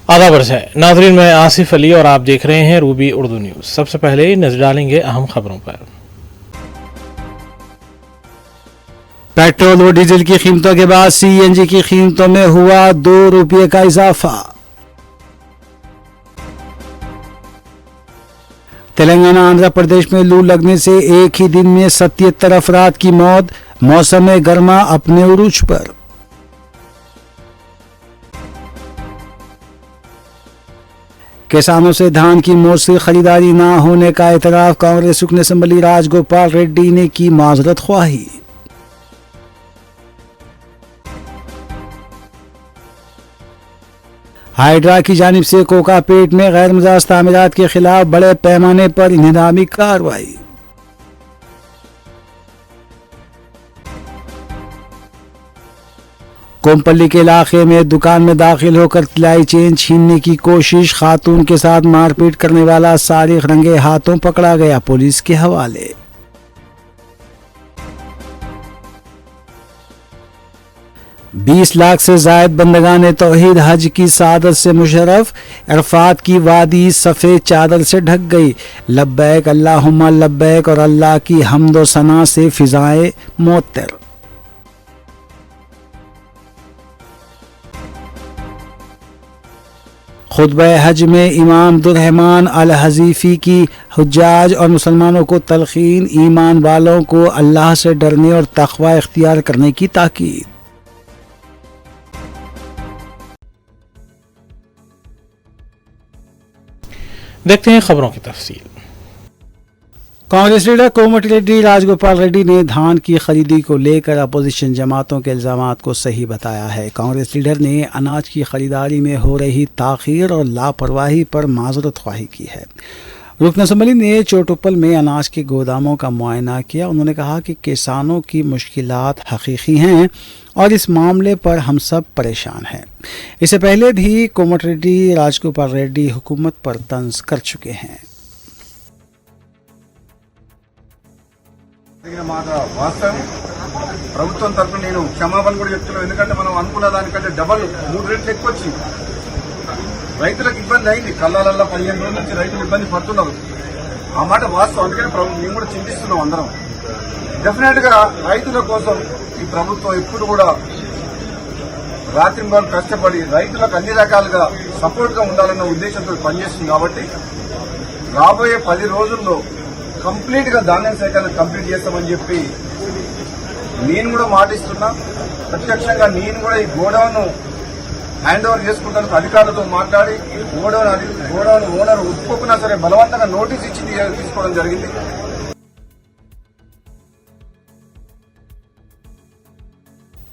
आधा वर्ष है। नाजरीन, मैं आसिफ अली और आप देख रहे हैं रूबी उर्दू न्यूज़। सबसे पहले नजर डालेंगे अहम खबरों पर। पेट्रोल और डीजल की कीमतों के बाद सीएनजी की कीमतों में हुआ ₹2 का इजाफा। तेलंगाना आंध्र प्रदेश में लू लगने से एक ही दिन में 77 अफराद की मौत। मौसम गर्मा अपने उरूज पर। किसानों से धान की मौसमी खरीदारी न होने का एतराफ। कांग्रेस रुकन असम्बली राजगोपाल रेड्डी ने की माजरत ख्वाही। हाइड्रा की जानिब से कोकापेट में गैर मजाज तामीरात के खिलाफ बड़े पैमाने पर इंहदामी कार्रवाई। कोमपल्ली के इलाके में दुकान में दाखिल होकर तिलाई चेन छीनने की कोशिश। खातून के साथ मारपीट करने वाला सारिक रंगे हाथों पकड़ा गया, पुलिस के हवाले। बीस लाख से जायद बंदगान तौहीद हज की सादत से मुशर्रफ। अरफात की वादी सफ़ेद चादर से ढक गई। लब्बैक अल्लाहुम्मा लब्बैक और अल्लाह की हम्द व सना से फिजाएं मुअत्तर। खुतबा हज में इमाम अब्दुर्रहमान अल हज़ीफ़ी की हुज्जाज और मुसलमानों को तलखीन। ईमान वालों को अल्लाह से डरने और तक़वा इख्तियार करने की ताकीद। देखते हैं खबरों की तफसील। कांग्रेस लीडर कोमटिरेड्डी राजगोपाल रेड्डी ने धान की खरीदी को लेकर अपोजिशन जमातों के इल्जामात को सही बताया है। कांग्रेस लीडर ने अनाज की खरीदारी में हो रही ताख़ीर और लापरवाही पर माजरत ख्वाही की है। रुकन असम्बली ने चोटुप्पल में अनाज के गोदामों का मुआयना किया। उन्होंने कहा कि किसानों की मुश्किलात हकीकी हैं और इस मामले पर हम सब परेशान हैं। इससे पहले भी कोमटिरेड्डी राजगोपाल रेड्डी हुकूमत पर तंज कर चुके हैं। మాట వాస్తవం ప్రభుత్వం తరఫున నేను క్షమాపణ కూడా చెప్తున్నాను. ఎందుకంటే మనం అనుకున్న దానికంటే డబల్ 3 రెట్లు ఎక్కువ వచ్చింది. రైతులకు ఇబ్బంది అయింది. కళ్ళాలల్లో 15 రోజుల నుంచి రైతులు ఇబ్బంది పడుతున్నారు. ఆ మాట వాస్తవం. అందుకని మేము కూడా చింతిస్తున్నాం అందరం. డెఫినెట్ గా రైతుల కోసం ఈ ప్రభుత్వం ఎప్పుడు కూడా రాత్రింబగళ్ళు కష్టపడి రైతులకు అన్ని రకాలుగా సపోర్ట్ గా ఉండాలన్న ఉద్దేశంతో పనిచేస్తుంది. కాబట్టి రాబోయే 10 రోజుల్లో కంప్లీట్ గా ధాన్యం సేకరణ కంప్లీట్ చేస్తామని చెప్పి నేను కూడా మాటిస్తున్నా. ప్రత్యక్షంగా నేను కూడా ఈ గోడౌన్ హ్యాండ్ ఓవర్ చేసుకుంటాను. అధికారులతో మాట్లాడి గోడౌన్ ఓనర్ ఒప్పుకున్నా సరే బలవంతంగా నోటీస్ ఇచ్చి తీసుకోవడం జరిగింది.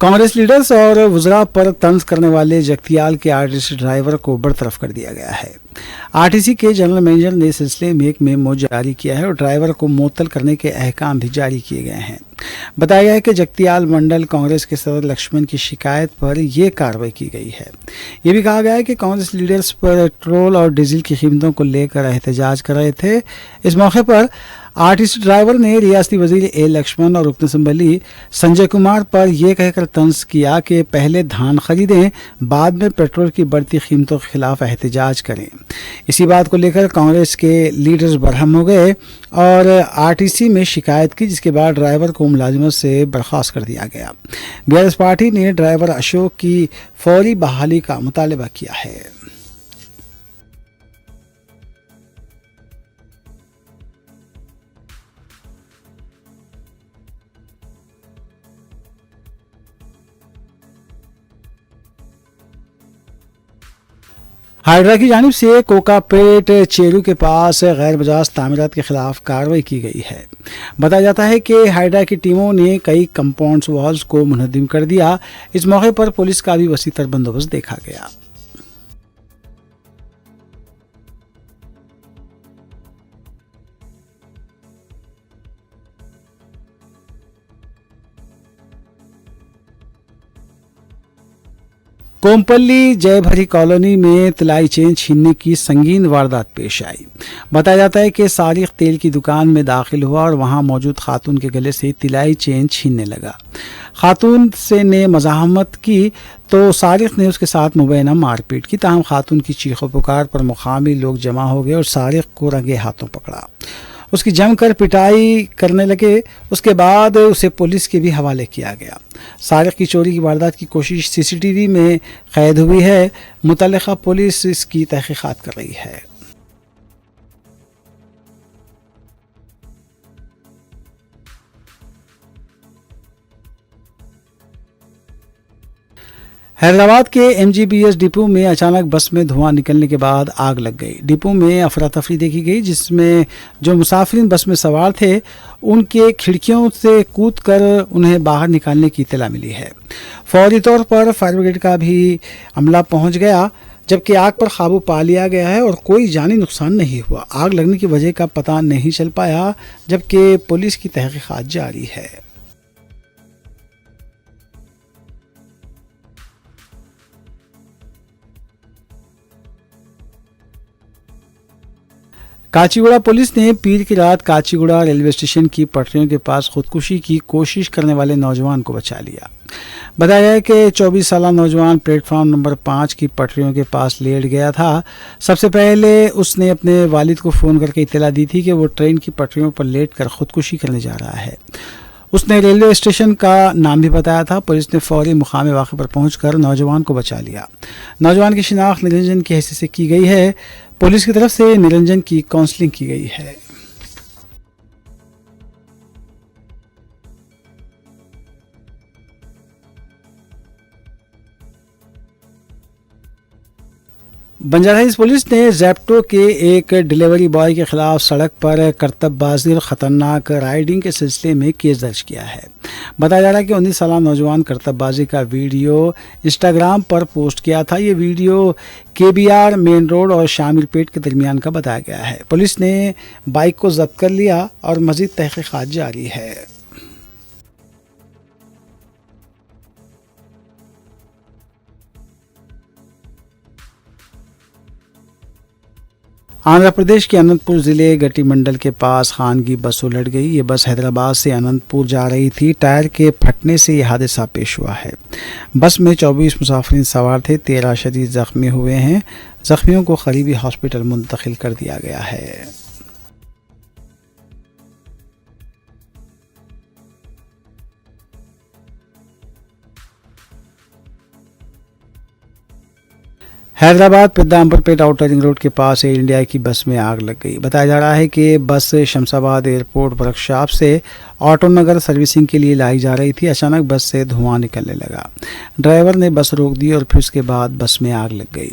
कांग्रेस लीडर्स और वज़रा पर तंज करने वाले जगतियाल के आरटीसी ड्राइवर को बरतरफ कर दिया गया है। आरटीसी के जनरल मैनेजर ने सिलसिले में एक मेमो जारी किया है और ड्राइवर को मुअत्तल करने के अहकाम भी जारी किए गए हैं। बताया गया है कि जगतियाल मंडल कांग्रेस के सदर लक्ष्मण की शिकायत पर यह कार्रवाई की गई है। ये भी कहा गया है कि कांग्रेस लीडर्स पेट्रोल और डीजल की कीमतों को लेकर एहतजाज कर रहे थे। इस मौके पर आरटीसी ड्राइवर ने रियासती वजीर ए लक्ष्मण और रुकन असम्बली संजय कुमार पर यह कहकर तंज किया कि पहले धान खरीदें, बाद में पेट्रोल की बढ़ती कीमतों के खिलाफ एहतजाज करें। इसी बात को लेकर कांग्रेस के लीडर्स बरहम हो गए और आरटीसी में शिकायत की, जिसके बाद ड्राइवर को मुलाजिमत से बर्खास्त कर दिया गया। बीआरएस पार्टी ने ड्राइवर अशोक की फौरी बहाली का मुतालबा किया है। हाइड्रा की जानिब से कोकापेट चेरू के पास गैर मजाज तामीरात के खिलाफ कार्रवाई की गई है। बताया जाता है कि हाइड्रा की टीमों ने कई कंपाउंड वॉल्स को मुनहदिम कर दिया। इस मौके पर पुलिस का भी वसीतर बंदोबस्त देखा गया। कोमपल्ली जयभरी कॉलोनी में तिलाई चेन छीनने की संगीन वारदात पेश आई। बताया जाता है कि सारिक तेल की दुकान में दाखिल हुआ और वहां मौजूद खातून के गले से तिलाई चेन छीनने लगा। खातून से ने मज़ाहमत की तो सारिक ने उसके साथ मुबैना मारपीट की। ताहम खातून की चीखों पुकार पर मुकामी लोग जमा हो गए और सारिक को रंगे हाथों पकड़ा। उसकी जमकर पिटाई करने लगे। उसके बाद उसे पुलिस के भी हवाले किया गया। सारिक की चोरी की वारदात की कोशिश सीसीटीवी में कैद हुई है। मुतल्लिका पुलिस इसकी तहकीकात कर रही है। हैदराबाद के एमजीबीएस डिपो में अचानक बस में धुआं निकलने के बाद आग लग गई। डिपो में अफरा तफरी देखी गई, जिसमें जो मुसाफिर बस में सवार थे उनके खिड़कियों से कूदकर उन्हें बाहर निकालने की इत्तला मिली है। फौरी तौर पर फायर ब्रिगेड का भी अमला पहुंच गया, जबकि आग पर काबू पा लिया गया है और कोई जानी नुकसान नहीं हुआ। आग लगने की वजह का पता नहीं चल पाया, जबकि पुलिस की तहकीकात जारी है। काचीगुड़ा पुलिस ने पीर की रात काचीगुड़ा रेलवे स्टेशन की पटरियों के पास खुदकुशी की कोशिश करने वाले नौजवान को बचा लिया। बताया है कि 24 साल नौजवान प्लेटफॉर्म नंबर 5 की पटरियों के पास लेट गया था। सबसे पहले उसने अपने वालिद को फ़ोन करके इत्तला दी थी कि वो ट्रेन की पटरियों पर लेटकर खुदकुशी करने जा रहा है। उसने रेलवे स्टेशन का नाम भी बताया था। पुलिस ने फौरी मुकाम वाक़े पर पहुंचकर नौजवान को बचा लिया। नौजवान की शिनाख्त निरंजन की हैसियत से की गई है। पुलिस की तरफ से निरंजन की काउंसलिंग की गई है। बंजारा हिल्स पुलिस ने ज़ेप्टो के एक डिलीवरी बॉय के खिलाफ सड़क पर करतबबाजी और ख़तरनाक राइडिंग के सिलसिले में केस दर्ज किया है। बताया जा रहा है कि 19 साल नौजवान करतबबाजी का वीडियो इंस्टाग्राम पर पोस्ट किया था। ये वीडियो केबीआर मेन रोड और शामिलपेट के दरमियान का बताया गया है। पुलिस ने बाइक को जब्त कर लिया और मज़ीद तहकीकात जारी है। आंध्र प्रदेश के अनंतपुर ज़िले गट्टी मंडल के पास खानगी बस उलट गई। ये बस हैदराबाद से अनंतपुर जा रही थी। टायर के फटने से यह हादसा पेश हुआ है। बस में 24 मुसाफिर सवार थे। 13 शदीद ज़ख्मी हुए हैं। ज़ख्मियों को करीबी हॉस्पिटल मुंतकिल कर दिया गया है। हैदराबाद पिद्दाम्बरपेट आउटर रिंग रोड के पास एयर इंडिया की बस में आग लग गई। बताया जा रहा है कि बस शमशाबाद एयरपोर्ट वर्कशॉप से ऑटो नगर सर्विसिंग के लिए लाई जा रही थी। अचानक बस से धुआं निकलने लगा। ड्राइवर ने बस रोक दी और फिर उसके बाद बस में आग लग गई।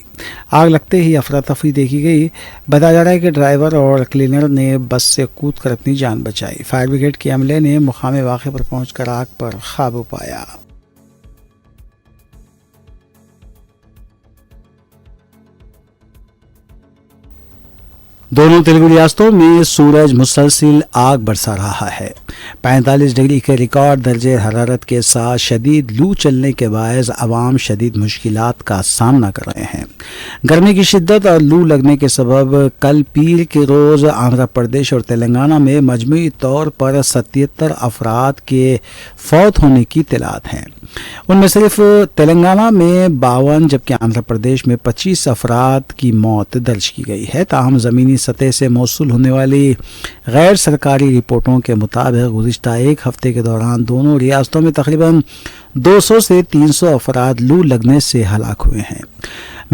आग लगते ही अफरा तफरी देखी गई। बताया जा रहा है कि ड्राइवर और क्लीनर ने बस से कूदकर अपनी जान बचाई। फायर ब्रिगेड के अमले ने मुकाम वाक़े पर पहुंचकर आग पर काबू पाया। दोनों तेलुगु रियासतों में सूरज मुसलसिल आग बरसा रहा है। 45 डिग्री के रिकॉर्ड दर्जे हरारत के साथ शदीद लू चलने के बायस अवाम शदीद मुश्किलात का सामना कर रहे हैं। गर्मी की शिद्दत और लू लगने के सबब कल पीर के रोज़ आंध्र प्रदेश और तेलंगाना में मजमूई तौर पर 77 अफराद के फौत होने की इत्तलात हैं। उनमें सिर्फ तेलंगाना में 52 जबकि आंध्र प्रदेश में 25 अफराद की मौत दर्ज की गई है। ताहम ज़मीनी सतह से मौसूल होने वाली गैर सरकारी रिपोर्टों के मुताबिक गुज़िश्ता एक हफ्ते के दौरान दोनों रियासतों में तकरीबन 200 से 300 अफराद लू लगने से हलाक हुए हैं।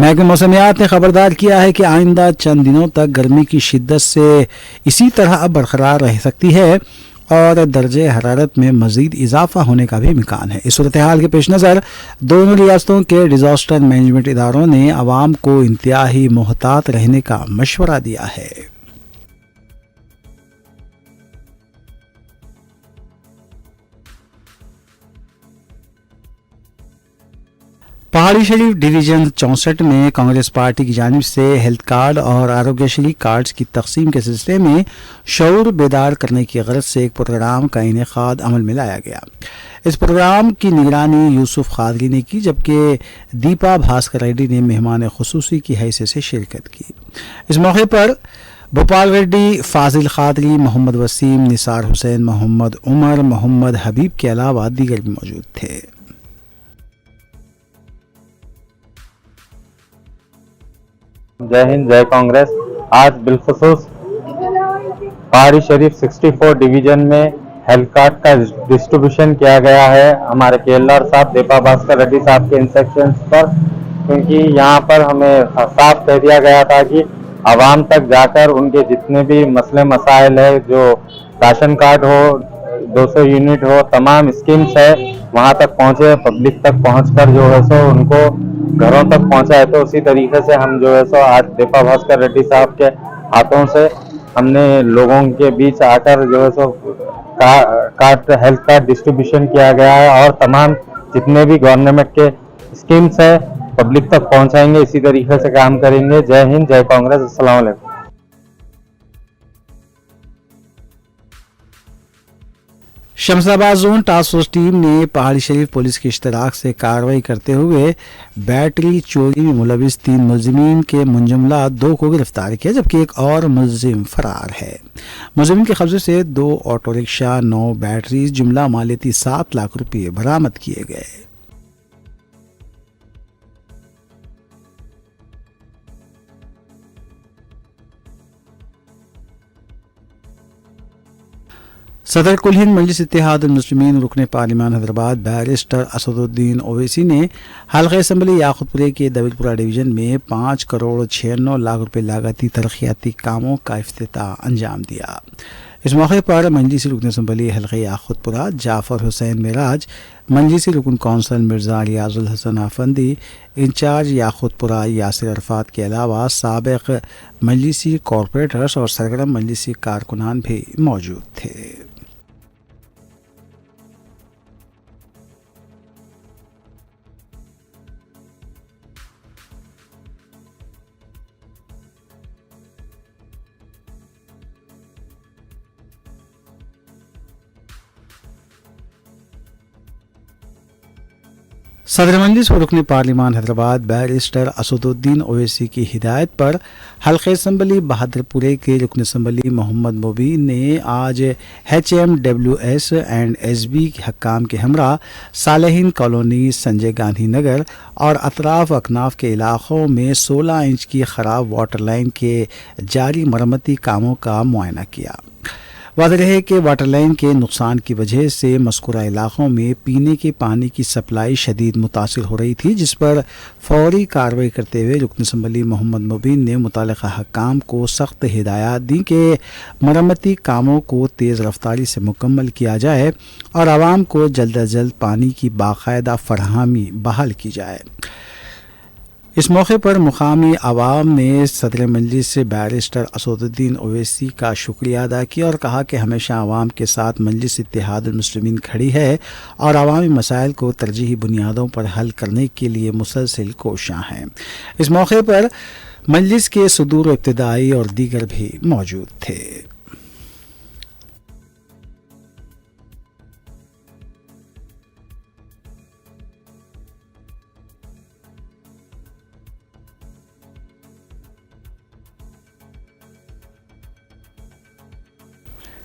महकमे मौसमियात ने खबरदार किया है कि आइंदा चंद दिनों तक गर्मी की शिद्दत से इसी तरह बरकरार रह सकती है और दर्जे हरारत में मज़ीद इजाफा होने का भी इम्कान है। इस सूरत हाल के पेश नज़र दोनों रियासतों के डिज़ास्टर मैनेजमेंट इदारों ने आवाम को इंतहाई मोहतात रहने का मशवरा दिया है। पहाड़ी शरीफ डिवीजन 64 में कांग्रेस पार्टी की जानिब से हेल्थ कार्ड और आरोग्यश्री कार्ड्स की तकसीम के सिलसिले में शऊर बेदार करने की गरज से एक प्रोग्राम का इनेकाद अमल में लाया गया। इस प्रोग्राम की निगरानी यूसुफ खादरी ने की, जबकि दीपा भास्कर रेड्डी ने मेहमान खुसूसी की हैसियत से शिरकत की। इस मौके पर भोपाल रेड्डी, फाजिल खादरी, मोहम्मद वसीम, निसार हुसैन, मोहम्मद उमर, मोहम्मद हबीब के अलावा दीगर भी मौजूद थे। जय हिंद, जय कांग्रेस। आज बिलखुसूस पहाड़ी शरीफ 64 डिवीजन में हेल्थ कार्ड का डिस्ट्रीब्यूशन किया गया है हमारे केएलआर साहब दीपा भास्कर रेड्डी साहब के इंस्ट्रक्शंस पर, क्योंकि यहाँ पर हमें साफ कह दिया गया था कि आवाम तक जाकर उनके जितने भी मसले मसाइल है, जो राशन कार्ड हो, 200 यूनिट हो, तमाम स्कीम्स है, वहाँ तक पहुँचे, पब्लिक तक पहुँचकर जो है सो उनको घरों तक पहुँचाए। तो उसी तरीके से हम जो है सो आज दीपा भास्कर रेड्डी साहब के हाथों से हमने लोगों के बीच आकर जो है सो हेल्थ कार्ड डिस्ट्रीब्यूशन किया गया है और तमाम जितने भी गवर्नमेंट के स्कीम्स है पब्लिक तक पहुंचाएंगे। इसी तरीके से काम करेंगे। जय हिंद, जय कांग्रेस। अस्सलाम वालेकुम। Shamshabad zone task force team ने पहाड़ी शरीफ पुलिस के इश्तराक से कार्रवाई करते हुए बैटरी चोरी में मुलविस 3 मुलजिमीन के मुंजमला 2 को गिरफ्तार किया, जबकि एक और मुलजिम फरार है। मुलजिमीन के कब्जे से 2 ऑटो रिक्शा, 9 बैटरीज, जुमला मालियती 7 लाख रुपये बरामद किए गए। सदर कुल हिंद मजलिस इत्तेहाद मुस्लिमीन रुकने पार्लिमान हैदराबाद बैरिस्टर असदुद्दीन ओवैसी ने हल्का असम्बली याकुतपुरे के दबिलपुरा डिवीजन में 5 करोड़ 96 लाख रुपए लागती तरक्याती कामों का इफ्तिताह अंजाम दिया। इस मौके पर मजलिसी रुकन असम्बली हल्का याकुतपुरा जाफर हुसैन मेराज, मजलिसी रुकन कौंसल मिर्जा रियाजुल हसन आफंदी, इंचार्ज याकुतपुरा यासिर अरफात के अलावा साबिक मजलिसी कॉरपोरेटर्स और सरगर्म मजलिसी कारकुनान भी मौजूद थे। सदर मजलिस व रुकन पार्लिमान हैदराबाद बैरिस्टर असदुद्दीन ओवैसी की हिदायत पर हल्का असम्बली बहादुरपुरे के रुकन असम्बली मोहम्मद मुबीन ने आज HMWS एंड SB हक्काम के हमरा सालेहीन कॉलोनी, संजय गांधी नगर और अतराफ अकनाफ के इलाकों में 16 इंच की खराब वाटर लाइन के जारी मरम्मती कामों का मुआयना किया। वाज़ेह है कि वाटर लाइन के नुकसान की वजह से मज़कूरा इलाक़ों में पीने के पानी की सप्लाई शदीद मुतासिर हो रही थी, जिस पर फौरी कार्रवाई करते हुए रुकन असम्बली मोहम्मद मुबीन ने मुतालिका हक्काम को सख्त हिदायत दी कि मरम्मती कामों को तेज़ रफ्तारी से मुकम्मल किया जाए और आवाम को जल्द अज जल्द पानी की बाकायदा फरहमी बहाल की जाए। इस मौके पर मुकामी आवाम ने सदर मजलिस से बैरिस्टर असदुद्दीन ओवैसी का शुक्रिया अदा किया और कहा कि हमेशा आवाम के साथ मजलिस इत्तेहादुल मुस्लिमीन खड़ी है और आवामी मसाइल को तरजीही बुनियादों पर हल करने के लिए मुसलसिल कोशियां हैं। इस मौके पर मजलिस के सदूर इब्तिदाई और दीगर भी मौजूद थे।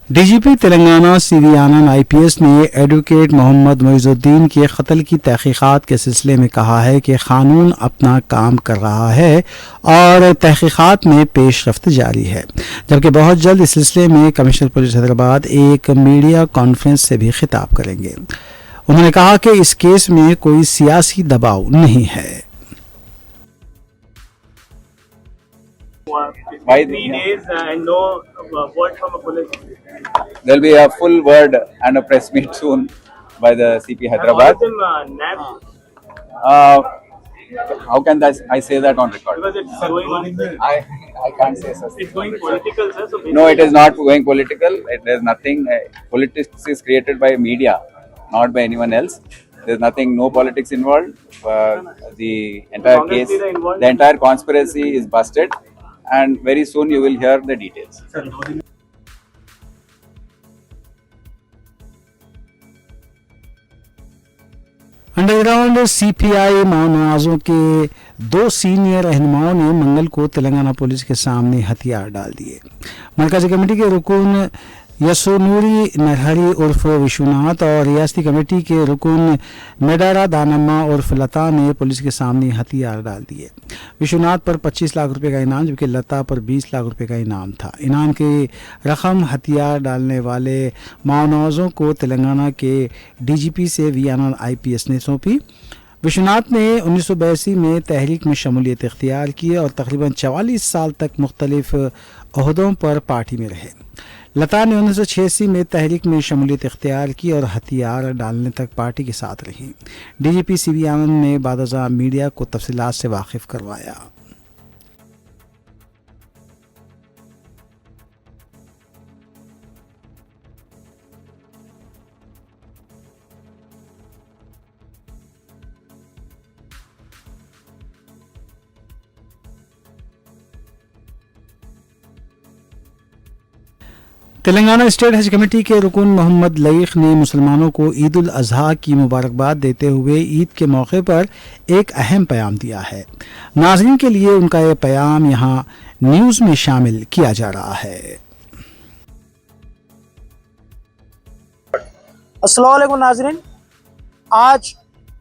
डीजीपी तेलंगाना CV आनंद IPS ने एडवोकेट मोहम्मद मोइजुद्दीन के कत्ल की तहकीकात के सिलसिले में कहा है कि कानून अपना काम कर रहा है और तहकीकात में पेशरफ्त जारी है, जबकि बहुत जल्द इस सिलसिले में कमिश्नर पुलिस हैदराबाद एक मीडिया कॉन्फ्रेंस से भी खिताब करेंगे। उन्होंने कहा कि इस केस में कोई सियासी दबाव नहीं है। By 3 days and no word from a police. There will be a full word and a press meet soon by the CP Hyderabad. How can I say that on record? Because it's going on. I can't say such. It's going political, sir. So No, it is not going political. There is nothing. Politics is created by media, not by anyone else. There's nothing, no politics involved. The entire Congress case, leader involved? the entire conspiracy is busted, and very soon you will hear the details. Underground CPI माओवादियों के 2 senior रहनुमाओं ने मंगल को Telangana police के सामने हथियार डाल दिए। मरकजी कमेटी के रुकन यसुनूरी नरहरी उर्फ विश्वनाथ और रियासती कमेटी के रुकन मेडारा दानम्मा उर्फ लता ने पुलिस के सामने हथियार डाल दिए। विश्वनाथ पर 25 लाख रुपए का इनाम जबकि लता पर 20 लाख रुपए का इनाम था। इनाम की रकम हथियार डालने वाले माओवादियों को तेलंगाना के डीजीपी से वीआईएन आईपीएस ने सौंपी। विश्वनाथ ने 1982 में तहरीक में शमूलियत इख्तियार की और तकरीबन 44 साल तक मुख्तलिफ ओहदों पर पार्टी में रहे। लता ने 1986 में तहरीक में शमूलियत इख्तियार की और हथियार डालने तक पार्टी के साथ रही। डीजीपी सीबी आनंद ने बादशाह मीडिया को तफसीलात से वाकिफ करवाया। तेलंगाना स्टेट हज कमेटी के रुकन मोहम्मद लईख ने मुसलमानों को ईद उल अजहा की मुबारकबाद देते हुए ईद के मौके पर एक अहम पैगाम दिया है। नाज़रीन के लिए उनका ये पैगाम यहाँ न्यूज़ में शामिल किया जा रहा है। अस्सलाम वालेकुम नाज़रीन, आज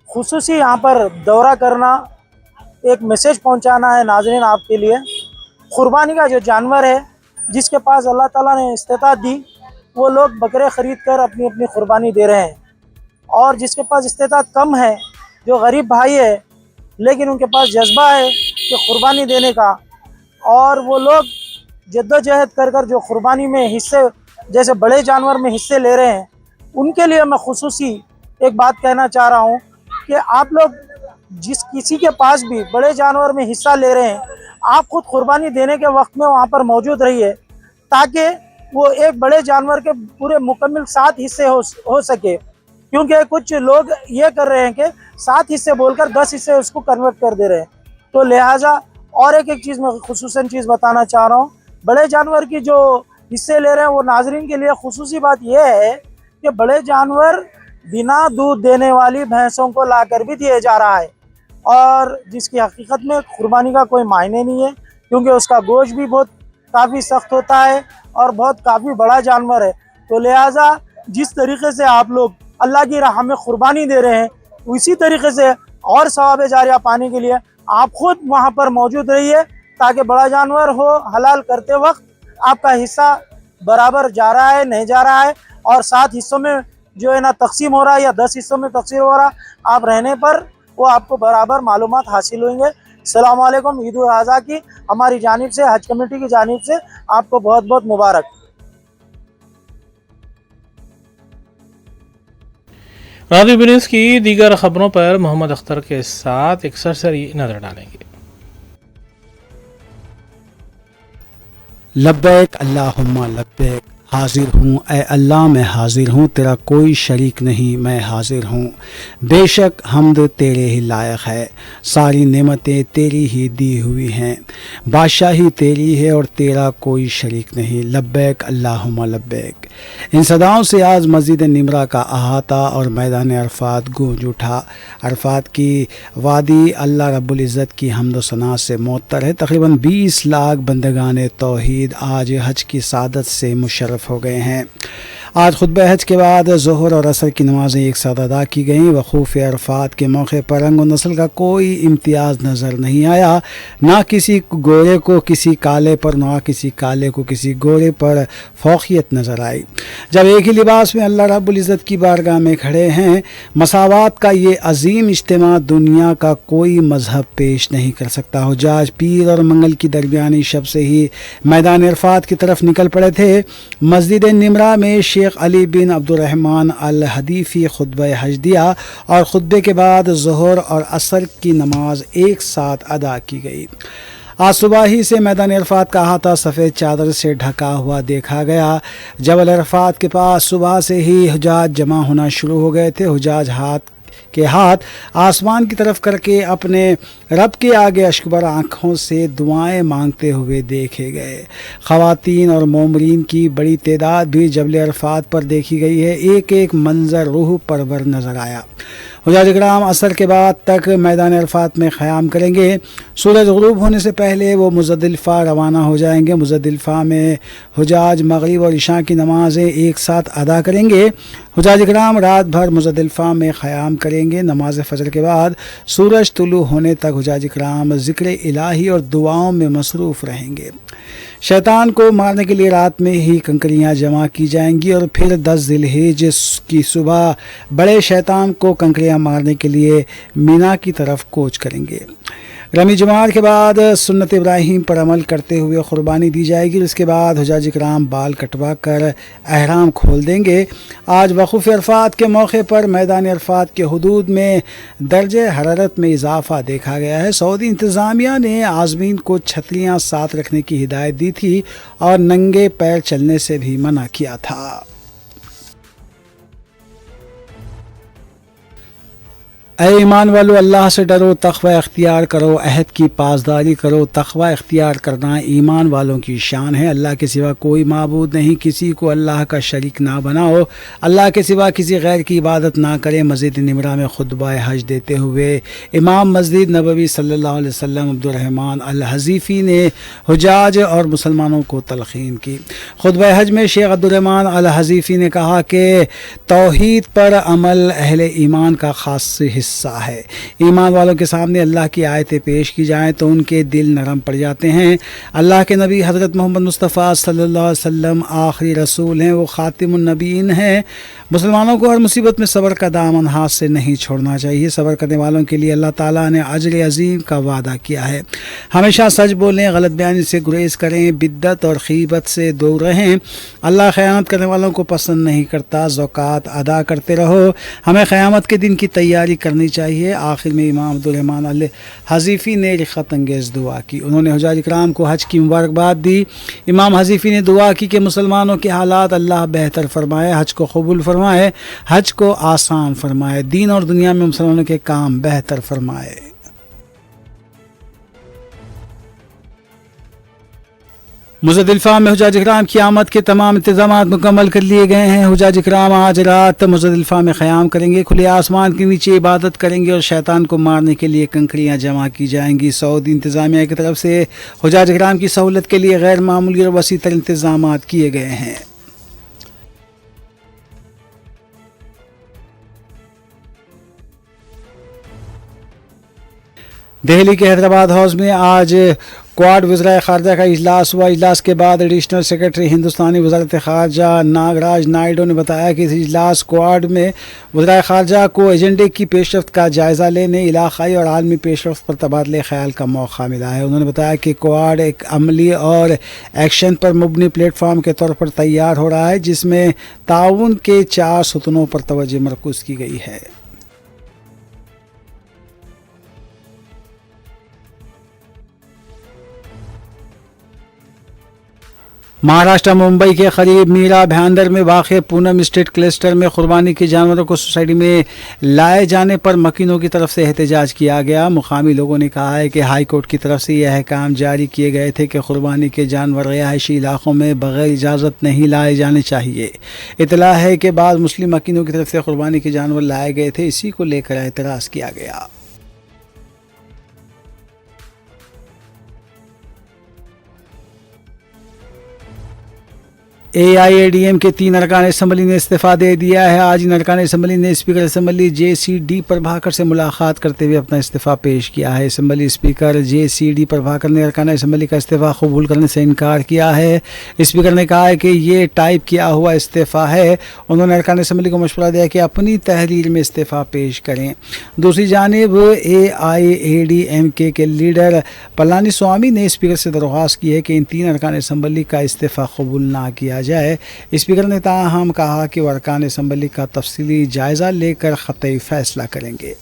खुसूसी यहाँ पर दौरा करना, एक मैसेज पहुँचाना है नाज़रीन आपके लिए। क़ुरबानी का जो जानवर है जिसके पास अल्लाह ताला ने इस्तिताअत दी, वो लोग बकरे ख़रीद कर अपनी अपनी क़ुरबानी दे रहे हैं। और जिसके पास इस्तिताअत कम है, जो गरीब भाई है लेकिन उनके पास जज्बा है कि क़ुरबानी देने का, और वो लोग जद्दोजहद कर कर जो क़ुरबानी में हिस्से, जैसे बड़े जानवर में हिस्से ले रहे हैं, उनके लिए मैं खुसूसी एक बात कहना चाह रहा हूँ कि आप लोग जिस किसी के पास भी बड़े जानवर में हिस्सा ले रहे हैं, आप खुद क़ुरबानी देने के वक्त में वहाँ पर मौजूद रहिए ताकि वो एक बड़े जानवर के पूरे मुकम्मल 7 हिस्से हो सके। क्योंकि कुछ लोग ये कर रहे हैं कि 7 हिस्से बोलकर 10 हिस्से उसको कन्वर्ट कर दे रहे हैं। तो लिहाजा और एक चीज़ मैं खुसूसन चीज़ बताना चाह रहा हूँ, बड़े जानवर की जो हिस्से ले रहे हैं वो नाजरीन के लिए खुसूसी बात यह है कि बड़े जानवर बिना दूध देने वाली भैंसों को ला कर भी दिए जा रहा है, और जिसकी हकीकत में क़ुरबानी का कोई मायने नहीं है, क्योंकि उसका गोश्त भी बहुत काफ़ी सख्त होता है और बहुत काफ़ी बड़ा जानवर है। तो लिहाजा जिस तरीके से आप लोग अल्लाह की राह में क़ुरबानी दे रहे हैं, उसी तरीके से और सवाब जारिया पाने के लिए आप खुद वहाँ पर मौजूद रहिए ताकि बड़ा जानवर हो हलाल करते वक्त आपका हिस्सा बराबर जा रहा है नहीं जा रहा है, और 7 हिस्सों में जो है ना तकसीम हो रहा है या 10 हिस्सों में तकसीम हो रहा, आप रहने पर वो आपको बराबर मालूमात हासिल होंगे। अस्सलाम वालेकुम, ईद उल अज़हा की हमारी जानिब से, हज कमेटी की जानिब से आपको बहुत बहुत मुबारक। राडियो न्यूज़ की दीगर खबरों पर मोहम्मद अख्तर के साथ एक सरसरी नजर डालेंगे। लब्बैक अल्लाहुम्मा लब्बैक, हाजिर हूँ ए अल्लाह मैं हाजिर हूँ, तेरा कोई शरीक नहीं मैं हाजिर हूँ। बेशक हम्द तेरे ही लायक है, सारी नेमतें तेरी ही दी हुई हैं, बादशाही तेरी है और तेरा कोई शरीक नहीं। लब्बैक अल्लाहुम्मा लब्बैक। इन सदाओं से आज मस्जिद निमरा का अहाता और मैदान अरफात गूंज उठा। अरफात की वादी अल्लाह रब्बुल इज़्ज़त की हम्द व सना से मुअत्तर है। तकरीबन 20 लाख बंदगान तौहीद आज हज की सादत से मुशर्रफ हो गए हैं। आज खुतबा हज के बाद ज़ोहर और असर की नमाज़ें एक साथ अदा की गईं। वक़ूफ़ अरफात के मौके पर रंग व नस्ल का कोई इम्तियाज़ नज़र नहीं आया, ना किसी गोरे को किसी काले पर, ना किसी काले को किसी गोरे पर फ़ौक़ियत नज़र आई। जब एक ही लिबास में अल्लाह रब्बुल इज़्ज़त की बारगाह में खड़े हैं, मसावात का ये अजीम इज्तिमा दुनिया का कोई मज़हब पेश नहीं कर सकता। हुज्जाज पीर और मंगल की दरमियानी शब से ही मैदान अरफात की तरफ निकल पड़े थे। मस्जिद निमरा में शेख अली बिन अब्दुर्रहमान अल हदीफ़ी खुतबा हज दिया और खुतबे के बाद ज़ोहर और असर की नमाज एक साथ अदा की गई। आज सुबह ही से मैदान अरफात का अहाता सफ़ेद चादर से ढका हुआ देखा गया। जबल अरफात के पास सुबह से ही हुज्जाज जमा होना शुरू हो गए थे। हुज्जाज हाथ کے ہاتھ آسمان کی طرف کر کے اپنے رب کے آگے اشکبر آنکھوں سے دعائیں مانگتے ہوئے دیکھے گئے۔ خواتین اور مومرین کی بڑی تعداد بھی جبل عرفات پر دیکھی گئی ہے۔ ایک ایک منظر روح پرور نظر آیا۔ حجاج کرام عصر کے بعد تک میدان عرفات میں قیام کریں گے۔ سورج غروب ہونے سے پہلے وہ مزدلفہ روانہ ہو جائیں گے۔ مزدلفہ میں حجاج مغرب اور عشاء کی نمازیں ایک ساتھ ادا کریں گے۔ حجاج کرام رات بھر مزدلفہ میں قیام کریں گے۔ نماز فجر کے بعد سورج طلوع ہونے تک حجاج کرام ذکر الہی اور دعاؤں میں مصروف رہیں گے۔ شیطان کو مارنے کے لیے رات میں ہی کنکریاں جمع کی جائیں گی اور پھر 10 ذی الحجہ کی صبح بڑے شیطان کو کنکریاں مارنے کے لیے مینا کی طرف کوچ کریں گے۔ رمی جمار کے بعد سنت ابراہیم پر عمل کرتے ہوئے قربانی دی جائے گی۔ اس کے بعد حجاج کرام بال کٹوا کر احرام کھول دیں گے۔ آج وقوف عرفات کے موقع پر میدان عرفات کے حدود میں درجہ حرارت میں اضافہ دیکھا گیا ہے۔ سعودی انتظامیہ نے عازمین کو چھتریاں ساتھ رکھنے کی ہدایت دی تھی اور ننگے پیر چلنے سے بھی منع کیا تھا۔ اے ایمان والو، اللہ سے ڈرو، تقوی اختیار کرو، عہد کی پاسداری کرو۔ تقوی اختیار کرنا ایمان والوں کی شان ہے۔ اللہ کے سوا کوئی معبود نہیں، کسی کو اللہ کا شریک نہ بناؤ، اللہ کے سوا کسی غیر کی عبادت نہ کرے۔ مسجد نمرہ میں خطبہ حج دیتے ہوئے امام مسجد نبوی صلی اللہ علیہ وسلم عبدالرحمن الحذیفی نے حجاج اور مسلمانوں کو تلقین کی۔ خطبہ حج میں شیخ عبدالرحمن الحذیفی نے کہا کہ توحید پر عمل اہل ایمان کا خاص حصہ ہے۔ ایمان والوں کے سامنے اللہ کی آیتیں پیش کی جائیں تو ان کے دل نرم پڑ جاتے ہیں۔ اللہ کے نبی حضرت محمد مصطفیٰ صلی اللہ علیہ وسلم آخری رسول ہیں، وہ خاتم النبیین ہیں۔ مسلمانوں کو ہر مصیبت میں صبر کا دامن ہاتھ سے نہیں چھوڑنا چاہیے۔ صبر کرنے والوں کے لیے اللہ تعالیٰ نے اجر عظیم کا وعدہ کیا ہے۔ ہمیشہ سچ بولیں، غلط بیانی سے گریز کریں، بدعت اور غیبت سے دور رہیں۔ اللہ خیانت کرنے والوں کو پسند نہیں کرتا۔ زکوٰۃ ادا کرتے رہو۔ ہمیں قیامت کے دن کی تیاری کرنی چاہیے۔ آخر میں امام عبدالرحمن الحذیفی نے رفقت انگیز دعا کی۔ انہوں نے حجاج کرام کو حج کی مبارکباد دی۔ امام حذیفی نے دعا کی کہ مسلمانوں کے حالات اللہ بہتر فرمائے، حج کو قبول فرمائے، حج کو آسان فرمائے، دین اور دنیا میں مسلمانوں کے کام بہتر فرمائے۔ مزدلفہ میں حجاج کرام کی آمد کے تمام انتظامات مکمل کر لیے گئے ہیں۔ حجاج کرام آج رات مزدلفہ میں قیام کریں گے، کھلے آسمان کے نیچے عبادت کریں گے اور شیطان کو مارنے کے لیے کنکریاں جمع کی جائیں گی۔ سعودی انتظامیہ کی طرف سے حجاج کرام کی سہولت کے لیے غیر معمولی اور وسیع تر انتظامات کیے گئے ہیں۔ دہلی کے حیدرآباد ہاؤس میں آج کوآڈ وزرائے خارجہ کا اجلاس ہوا۔ اجلاس کے بعد ایڈیشنل سیکرٹری ہندوستانی وزارت خارجہ ناگراج نائیڈو نے بتایا کہ اس اجلاس کوآڈ میں وزرائے خارجہ کو ایجنڈے کی پیش رفت کا جائزہ لینے، علاقائی اور عالمی پیش رفت پر تبادلہ خیال کا موقع ملا ہے۔ انہوں نے بتایا کہ کوآڈ ایک عملی اور ایکشن پر مبنی پلیٹ فارم کے طور پر تیار ہو رہا ہے، جس میں تعاون کے 4 ستونوں پر توجہ مرکوز کی گئی ہے۔ مہاراشٹر ممبئی کے قریب میرا بھیاندر میں واقع پونم اسٹیٹ کلسٹر میں قربانی کے جانوروں کو سوسائٹی میں لائے جانے پر مکینوں کی طرف سے احتجاج کیا گیا۔ مقامی لوگوں نے کہا ہے کہ ہائی کورٹ کی طرف سے یہ احکام جاری کیے گئے تھے کہ قربانی کے جانور رہائشی علاقوں میں بغیر اجازت نہیں لائے جانے چاہیے۔ اطلاع ہے کہ بعض مسلم مکینوں کی طرف سے قربانی کے جانور لائے گئے تھے، اسی کو لے کر اعتراض کیا گیا۔ AIADM کے 3 ارکان اسمبلی نے استعفیٰ دے دیا ہے۔ آج ان ارکان اسمبلی نے اسپیکر اسمبلی JCD پربھاکر سے ملاقات کرتے ہوئے اپنا استعفیٰ پیش کیا ہے۔ اسمبلی اسپیکر JCD پربھاکر نے ارکان اسمبلی کا استعفیٰ قبول کرنے سے انکار کیا ہے۔ اسپیکر نے کہا ہے کہ یہ ٹائپ کیا ہوا استعفیٰ ہے۔ انہوں نے ارکان اسمبلی کو مشورہ دیا کہ اپنی تحریر میں استعفیٰ پیش کریں۔ دوسری جانب AIADMK کے لیڈر پلانی سوامی نے اسپیکر سے درخواست کی ہے کہ ان 3 ارکان اسمبلی کا استعفیٰ قبول نہ کیا جائے۔ اسپیکر نے تاہم کہا کہ وہ ارکان اسمبلی کا تفصیلی جائزہ لے کر قطعی فیصلہ کریں گے۔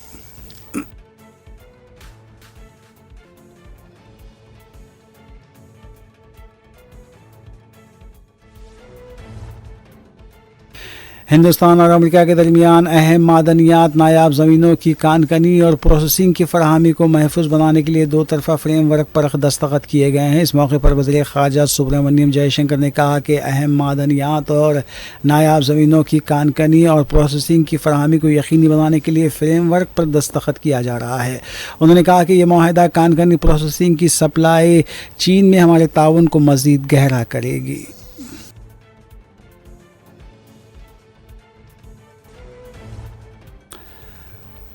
हिंदुस्तान और अमेरिका के दरमियान अहम मादनियात, नायाब ज़मीनों की कानकनी और प्रोसेसिंग की फराहमी को महफूज बनाने के लिए दो तरफा फ्रेमवर्क पर दस्तखत किए गए हैं। इस मौके पर वज़ीर ख़ारजा सुब्रमण्यम जयशंकर ने कहा कि अहम मादनियात और नायाब ज़मीनों की कानकनी और प्रोसेसिंग की फराहमी को यकीनी बनाने के लिए फ्रेमवर्क पर दस्तखत किया जा रहा है। उन्होंने कहा कि यह माहिदा कानकनी प्रोसेसिंग की सप्लाई चीन में हमारे ताउन को मज़ीद गहरा करेगी।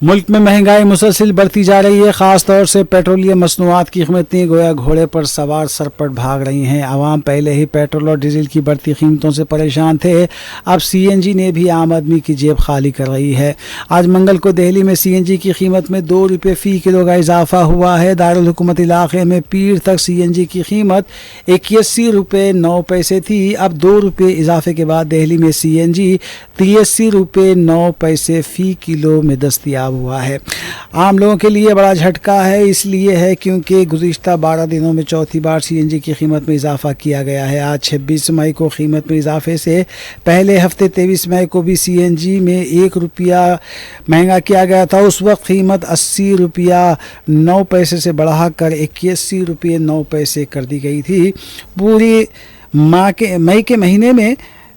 मुल्क में महंगाई मुसलसिल बढ़ती जा रही है। ख़ास तौर से पेट्रोलियम मसनूआत की कीमतें गोया घोड़े पर सवार सरपट भाग रही हैं। आवाम पहले ही पेट्रोल और डीजल की बढ़ती कीमतों से परेशान थे, अब सीएनजी ने भी आम आदमी की जेब खाली कर रही है। आज मंगल को दिल्ली में सीएनजी की कीमत में 2 रुपये फ़ी किलो का इजाफा हुआ है। दारुल हुकूमत इलाके में पीर तक सीएनजी की कीमत 81 रुपये 9 पैसे थी। अब 2 रुपये इजाफे के बाद दिल्ली में सीएनजी 83 रुपये 9 पैसे फ़ी किलो में दस्तयाब हुआ है। आम लोगों के लिए बड़ा झटका है, इसलिए है क्योंकि गुज़िश्ता 12 दिनों में चौथी बार सीएनजी की कीमत में इजाफा किया गया है। आज 26 मई को कीमत में इजाफे से पहले हफ्ते 23 मई को भी सीएनजी में 1 रुपया महंगा किया गया था। उस वक्त कीमत 80 रुपया 9 पैसे से बढ़ाकर 81 रुपये 9 पैसे कर दी गई थी। पूरी मई के महीने में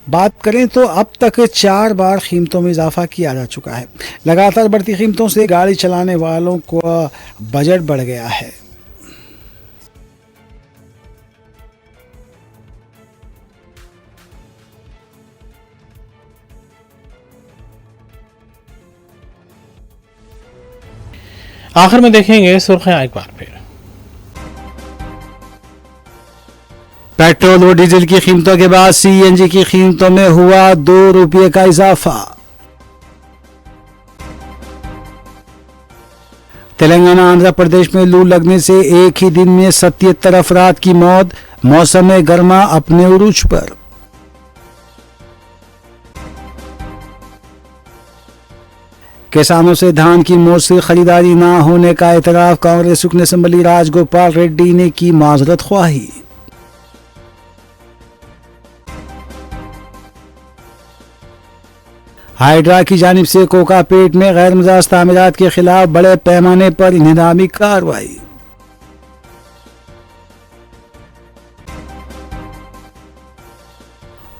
बात करें तो अब तक 4 बार कीमतों में इजाफा किया जा चुका है। लगातार बढ़ती कीमतों से गाड़ी चलाने वालों का बजट बढ़ गया है। आखिर में देखेंगे सुर्खियां एक बार फिर। पेट्रोल और डीजल की कीमतों के बाद सीएनजी की कीमतों में हुआ 2 रुपये का इजाफा। तेलंगाना आंध्र प्रदेश में लू लगने से एक ही दिन में 77 अफराद की मौत। मौसम गर्मा अपने उरूज पर। किसानों से धान की मौसमी खरीदारी न होने का एतराफ। कांग्रेस रुकन असम्बली राजगोपाल रेड्डी ने की माजरत ख्वाही। हाइड्रा की जानिब से कोकापेट में गैर मुजाज तामीरात के खिलाफ बड़े पैमाने पर इंहदामी कार्रवाई।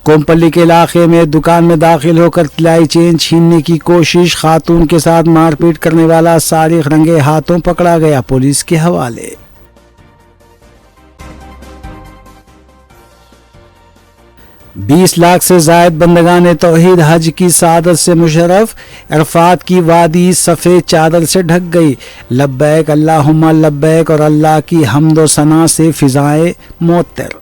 कोमपल्ली के इलाके में दुकान में दाखिल होकर तिलाई चेन छीनने की कोशिश। खातून के साथ मारपीट करने वाला सारिक रंगे हाथों पकड़ा गया, पुलिस के हवाले। बीस लाख से जायद बंदगान तौहीद हज की सादत से मुशर्रफ। अरफात की वादी सफ़ेद चादर से ढक गई। लब्बैक अल्लाहुम्मा लब्बैक और अल्लाह की हम्द व सना से फिजाएं मुअत्तर।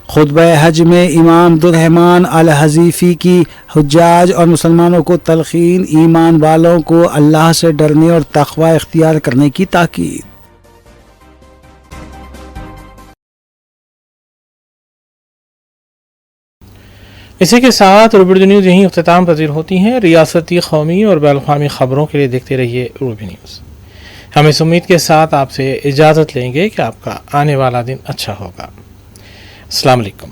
खुतबा हज में इमाम अब्दुर्रहमान अल हज़ीफ़ी की हुज्जाज और मुसलमानों को तलखीन। ईमान वालों को अल्लाह से डरने और तक़वा इख्तियार करने की ताकीद। इसी के साथ रूबी न्यूज़ यहीं अख्तिताम पजीर होती हैं। रियासती, कौमी और बैनुल-अक़वामी खबरों के लिए देखते रहिए रूबी न्यूज़। हम इस उम्मीद के साथ आपसे इजाज़त लेंगे कि आपका आने वाला दिन अच्छा होगा। अस्सलाम वालेकुम।